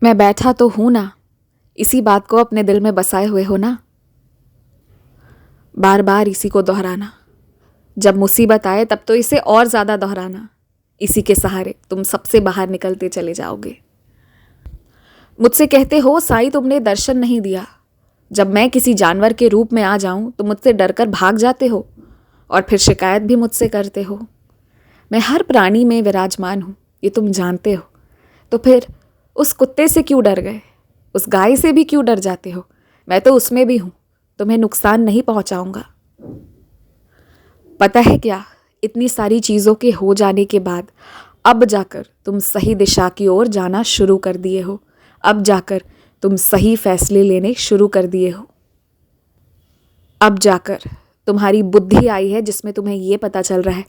मैं बैठा तो हूं ना, इसी बात को अपने दिल में बसाए हुए हो ना। बार बार इसी को दोहराना, जब मुसीबत आए तब तो इसे और ज़्यादा दोहराना। इसी के सहारे तुम सबसे बाहर निकलते चले जाओगे। मुझसे कहते हो साईं तुमने दर्शन नहीं दिया। जब मैं किसी जानवर के रूप में आ जाऊं तो मुझसे डरकर भाग जाते हो और फिर शिकायत भी मुझसे करते हो। मैं हर प्राणी में विराजमान हूं, ये तुम जानते हो। तो फिर उस कुत्ते से क्यों डर गए? उस गाय से भी क्यों डर जाते हो? मैं तो उसमें भी हूं, तुम्हें नुकसान नहीं पहुंचाऊंगा। पता है क्या, इतनी सारी चीज़ों के हो जाने के बाद अब जाकर तुम सही दिशा की ओर जाना शुरू कर दिए हो। अब जाकर तुम सही फैसले लेने शुरू कर दिए हो। अब जाकर तुम्हारी बुद्धि आई है जिसमें तुम्हें ये पता चल रहा है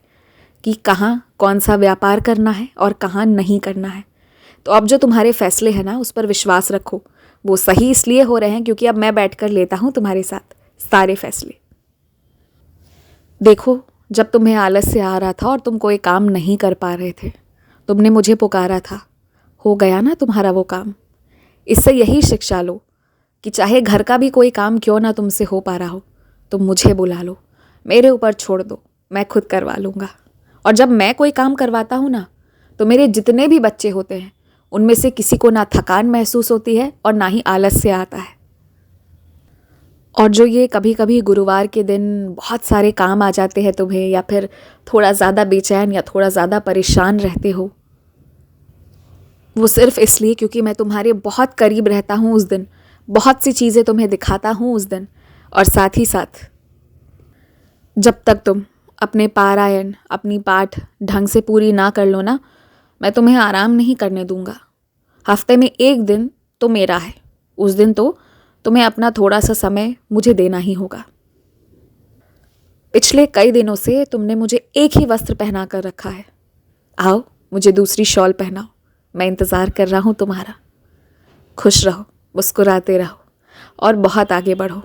कि कहाँ कौन सा व्यापार करना है और कहाँ नहीं करना है। तो अब जो तुम्हारे फैसले हैं ना, उस पर विश्वास रखो। वो सही इसलिए हो रहे हैं क्योंकि अब मैं बैठकर लेता हूँ तुम्हारे साथ सारे फैसले। देखो, जब तुम्हें आलस्य आ रहा था और तुम कोई काम नहीं कर पा रहे थे, तुमने मुझे पुकारा था। हो गया ना तुम्हारा वो काम। इससे यही शिक्षा लो कि चाहे घर का भी कोई काम क्यों ना तुमसे हो पा रहा हो, तुम मुझे बुला लो, मेरे ऊपर छोड़ दो, मैं खुद करवा लूँगा। और जब मैं कोई काम करवाता हूँ ना, तो मेरे जितने भी बच्चे होते हैं उनमें से किसी को ना थकान महसूस होती है और ना ही आलस्य आता है। और जो ये कभी कभी गुरुवार के दिन बहुत सारे काम आ जाते हैं तुम्हें, या फिर थोड़ा ज़्यादा बेचैन या थोड़ा ज़्यादा परेशान रहते हो, वो सिर्फ इसलिए क्योंकि मैं तुम्हारे बहुत करीब रहता हूँ उस दिन, बहुत सी चीज़ें तुम्हें दिखाता हूँ उस दिन। और साथ ही साथ जब तक तुम अपने पारायण, अपनी पाठ ढंग से पूरी ना कर लो ना, मैं तुम्हें आराम नहीं करने दूंगा। हफ्ते में एक दिन तो मेरा है, उस दिन तो तुम्हें अपना थोड़ा सा समय मुझे देना ही होगा। पिछले कई दिनों से तुमने मुझे एक ही वस्त्र पहना कर रखा है। आओ, मुझे दूसरी शॉल पहनाओ, मैं इंतज़ार कर रहा हूँ तुम्हारा। खुश रहो, मुस्कुराते रहो और बहुत आगे बढ़ो।